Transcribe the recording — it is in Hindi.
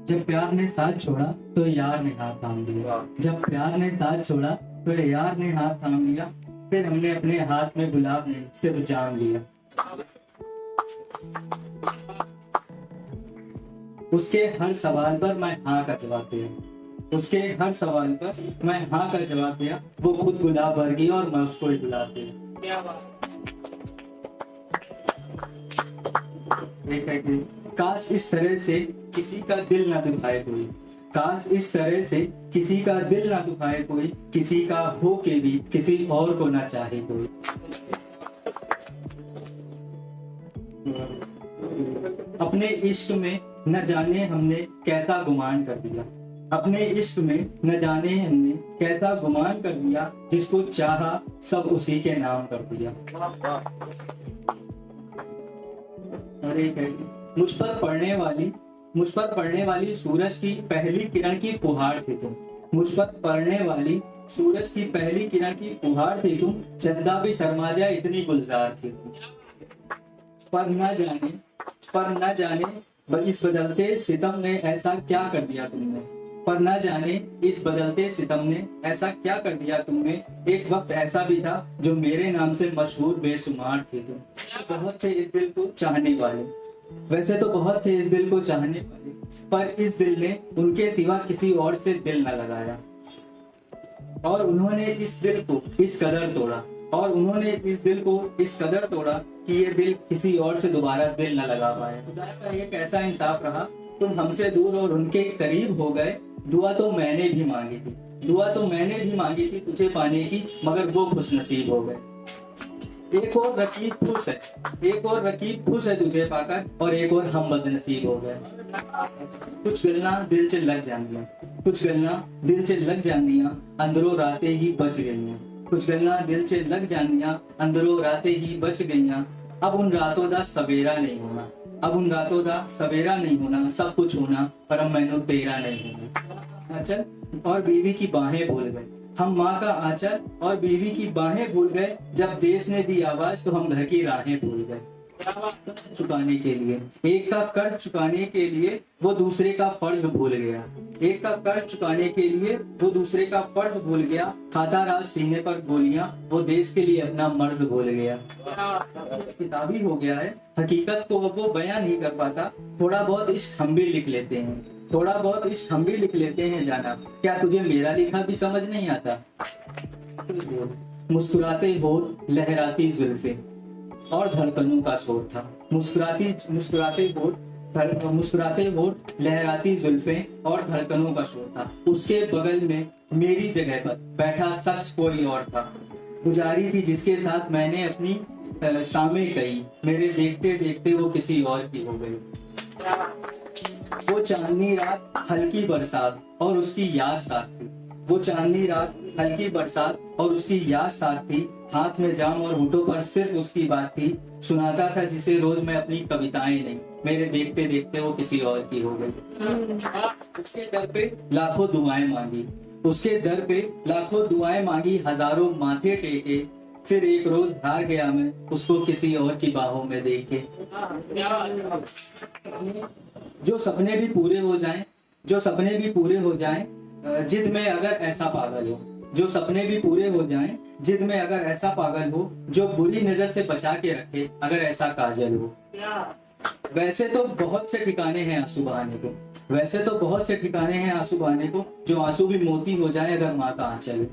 जब प्यार ने साथ छोड़ा तो यार ने हाथ थाम लिया। जब प्यार ने साथ छोड़ा तो यार ने हाथ थाम लिया। फिर हमने अपने हाथ में गुलाब नहीं सिर्फ जाम लिया। उसके हर सवाल पर मैं हाँ का जवाब दिया। उसके हर सवाल पर मैं हाँ का जवाब दिया। वो खुद गुलाब भर गई और मैं उसको ही गुलाब दिया। क्या बात काश इस तरह से किसी का दिल ना दुखाए कोई। काश इस तरह से किसी का दिल ना दुखाए कोई। किसी का हो के भी किसी और को ना चाहे कोई। अपने इश्क में न जाने हमने कैसा गुमान कर दिया। अपने इश्क में न जाने हमने कैसा गुमान कर दिया। जिसको चाहा सब उसी के नाम कर दिया। अरे मुझ पर पड़ने वाली सूरज की पहली किरण की फुहार थे तुम। मुझ पर पड़ने वाली सूरज की पहली किरण की फुहार थे तुम। चंदा भी शर्मा जाए इतनी गुलजार थी तुम। पर न जाने इस बदलते सितम ने ऐसा क्या कर दिया तुमने। पर न जाने इस बदलते सितम ने ऐसा क्या कर दिया तुमने। एक वक्त ऐसा भी था जो मेरे नाम से मशहूर बेशुमार थे तुम। बहुत थे इस दिल को चाहने वाले। वैसे तो बहुत थे इस दिल को चाहने वाले। पर इस दिल ने उनके सिवा किसी और से दिल न लगाया। और उन्होंने इस दिल को इस कदर तोड़ा। और उन्होंने इस दिल को इस कदर तोड़ा कि ये दिल किसी और से दोबारा दिल न लगा पाए। खुदा का ये कैसा इंसाफ रहा। तुम हमसे दूर और उनके करीब हो गए। दुआ तो मैंने भी मांगी थी। दुआ तो मैंने भी मांगी थी तुझे पाने की। मगर वो खुश नसीब हो गए। एक और रकीब खुश है। एक और रकीब खुश है तुझे पाकर। और एक और हम बदनसीब हो गए। कुछ गलना दिल च लग जांदियां। कुछ गलना दिल च लग जांदियां। अंदरों रातें ही बच गईयां। कुछ गलना दिल च लग जांदियां। अंदरों रातें ही बच गईयां। अब उन रातों दा सवेरा नहीं होना। अब उन रातों दा सवेरा नहीं होना। सब कुछ होना पर अब मैनू तेरा नहीं होना। आंचल और बीवी की बाहें भूल गए। हम माँ का आंचल और बीवी की बाहें भूल गए। जब देश ने दी आवाज तो हम घर की राहें भूल गए। चुकाने के लिए एक का कर्ज चुकाने के लिए वो दूसरे का फर्ज भूल गया। एक का कर्ज चुकाने के लिए वो दूसरे का फर्ज भूल गया। खाता रहा सीने पर गोलियां। वो देश के लिए अपना मर्ज भूल गया। किताबी हो गया है हकीकत को अब वो बयां नहीं कर पाता। थोड़ा बहुत इश्क हम भी लिख लेते हैं। थोड़ा बहुत इश्क हम भी लिख लेते हैं जाना। क्या तुझे मेरा लिखा भी समझ नहीं आता। मुस्कुराते होठ लहराती जुल्फे और धड़कनों का शोर था। मुस्कुराते होठ लहराती जुल्फें और धड़कनों का शोर था। उसके बगल में मेरी जगह पर बैठा शख्स कोई और था। गुजारी थी जिसके साथ मैंने अपनी शामें कही। मेरे देखते देखते वो किसी और की हो गई। वो चांदनी रात हल्की बरसात और उसकी याद साथ थी। वो चांदनी रात हल्की बरसात और उसकी याद साथ थी। हाथ में जाम और होठों पर सिर्फ उसकी बात थी। सुनाता था जिसे रोज मैं अपनी कविताएं नहीं। मेरे देखते देखते वो किसी और की हो गई। उसके दर पे लाखों दुआएं मांगी। उसके दर पे लाखों दुआएं मांगी। हजारों माथे टेके। फिर एक रोज हार गया मैं उसको किसी और की बाहों में देख के। जो सपने भी पूरे हो जाएं। जो सपने भी पूरे हो जाएं जिद में अगर ऐसा पागल हो। जो सपने भी पूरे हो जाएं जिद में अगर ऐसा पागल हो। जो बुरी नजर से बचा के रखे अगर ऐसा काजल हो। वैसे तो बहुत से ठिकाने हैं आंसू बहाने को। वैसे तो बहुत से ठिकाने हैं आंसू बहाने को। जो आंसू भी मोती हो जाए अगर माँ का आंचल हो।